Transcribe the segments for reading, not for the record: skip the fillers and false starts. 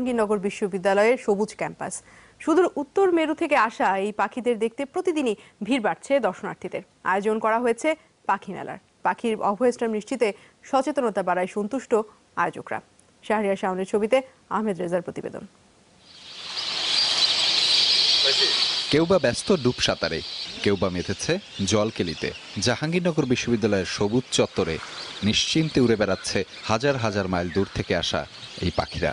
জাহাঙ্গীরনগর বিশ্ববিদ্যালয়ের সবুজ ক্যাম্পাস। সুদূর উত্তর মেরু থেকে আসা এই পাখিদের দেখতে প্রতিদিনই ভিড় বাড়ছে দর্শনার্থীদের। আয়োজন করা হয়েছে পাখি মেলার। পাখির অভয়াশ্রম নিশ্চিতে সচেতনতা বাড়ায় সন্তুষ্ট আয়োজকরা। শাহরিয়ার শাওনের ছবিতে আহমেদ রেজার প্রতিবেদন। কেউ বা ব্যস্ত ডুব সাঁতারে, কেউ বা মেতেছে জলকেলিতে। জাহাঙ্গীরনগর বিশ্ববিদ্যালয়ের সবুজ চত্বরে নিশ্চিন্তে উড়ে বেড়াচ্ছে হাজার হাজার মাইল দূর থেকে আসা এই পাখিরা।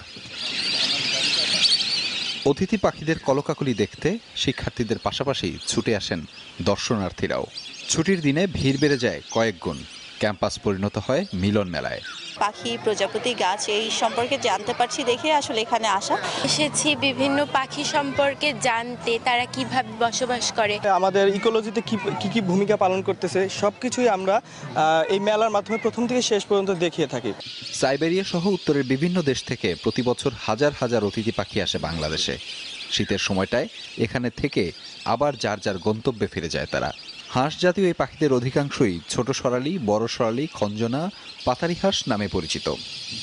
অতিথি পাখিদের কলকাকলি দেখতে শিক্ষার্থীদের পাশাপাশি ছুটে আসেন দর্শনার্থীরাও। ছুটির দিনে ভিড় বেড়ে যায় কয়েক গুণ। ক্যাম্পাস পরিণত হয় মিলন মেলায়। পাখি, প্রজাপতি, গাছ এই সম্পর্কে জানতে পারছি দেখে আসলে এখানে আসা। এসেছি বিভিন্ন পাখি সম্পর্কে জানতে, তারা কিভাবে বসবাস করে, আমাদের ইকোলজিতে কি ভূমিকা পালন করতেছে সবকিছুই আমরা এই মেলার মাধ্যমে প্রথম থেকে শেষ পর্যন্ত দেখিয়ে থাকি। সাইবেরিয়া সহ উত্তরের বিভিন্ন দেশ থেকে প্রতি বছর হাজার হাজার অতিথি পাখি আসে বাংলাদেশে। শীতের সময়টায় এখানে থেকে আবার যার যার গন্তব্যে ফিরে যায় তারা। হাঁস জাতীয় এই পাখিদের অধিকাংশই ছোট সরালি, বড় সরালি, খঞ্জনা, পাতারি হাঁস নামে পরিচিত।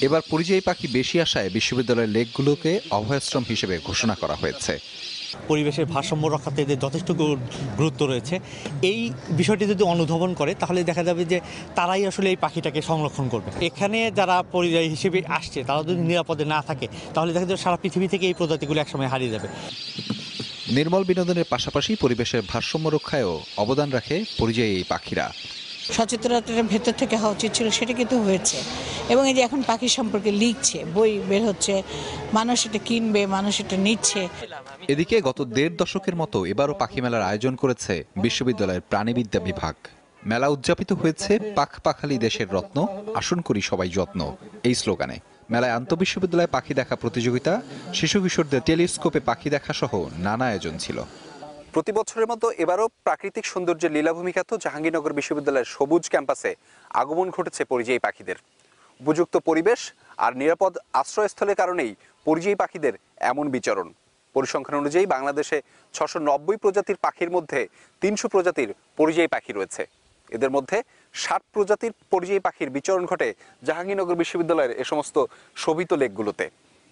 এবার পরিযায়ী পাখি বেশি আসায় বিশ্ববিদ্যালয়ের লেকগুলোকে অভয়াশ্রম হিসেবে ঘোষণা করা হয়েছে। পরিবেশের ভারসাম্য রক্ষাতে এদের যথেষ্ট গুরুত্ব রয়েছে। এই বিষয়টি যদি অনুধাবন করে তাহলে দেখা যাবে যে তারাই আসলে এই পাখিটাকে সংরক্ষণ করবে। এখানে যারা পরিযায়ী হিসেবে আসছে তারা যদি নিরাপদে না থাকে তাহলে দেখা যাবে সারা পৃথিবী থেকে এই প্রজাতিগুলো একসময় হারিয়ে যাবে। নির্মল বিনোদনের পাশাপাশি পরিবেশের ভারসাম্য রক্ষায়ও অবদান রাখে পরিযায়ী এই পাখিরা। সচেতনতার ভেতর থেকে হওয়া উচিত ছিল, সেটা কিন্তু হয়েছে। এবং এই যে এখন পাখি সম্পর্কে লিখছে, বই বের হচ্ছে, মানুষ এটা কিনবে, মানুষ এটা নিচ্ছে। এদিকে গত ১.৫ দশকের মতো এবারও পাখি মেলার আয়োজন করেছে বিশ্ববিদ্যালয়ের প্রাণীবিদ্যা বিভাগ। মেলা উদযাপিত হয়েছে পাখ পাখালি দেশের রত্ন, আসন করি সবাই যত্ন এই স্লোগানে। মেলায় আন্তঃবিশ্ববিদ্যালয়ে পাখি দেখা প্রতিযোগিতা, শিশু কিশোরদের টেলিস্কোপে পাখি দেখা সহ নানা আয়োজন ছিল। প্রতি বছরের মতো এবারও প্রাকৃতিক সৌন্দর্যের লীলাভূমি খ্যাত জাহাঙ্গীরনগর বিশ্ববিদ্যালয়ের সবুজ ক্যাম্পাসে আগমন ঘটেছে পরিযায়ী পাখিদের। উপযুক্ত পরিবেশ আর নিরাপদ আশ্রয়স্থলের কারণেই পরিযায়ী পাখিদের এমন বিচরণ। পরিসংখ্যান অনুযায়ী বাংলাদেশে ৬৯০ প্রজাতির পাখির মধ্যে ৩০০ প্রজাতির পরিযায়ী পাখি রয়েছে। এদের মধ্যে ৬০ প্রজাতির পরিযায়ী পাখির বিচরণ ঘটে জাহাঙ্গীরনগর বিশ্ববিদ্যালয়ের এ সমস্ত শোভিত লেকগুলোতে।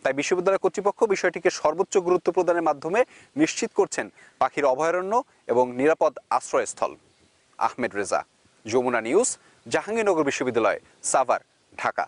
তাই বিশ্ববিদ্যালয় কর্তৃপক্ষ বিষয়টিকে সর্বোচ্চ গুরুত্ব প্রদানের মাধ্যমে নিশ্চিত করছেন পাখির অভয়ারণ্য এবং নিরাপদ আশ্রয়স্থল। আহমেদ রেজা, যমুনা নিউজ, জাহাঙ্গীরনগর বিশ্ববিদ্যালয়, সাভার, ঢাকা।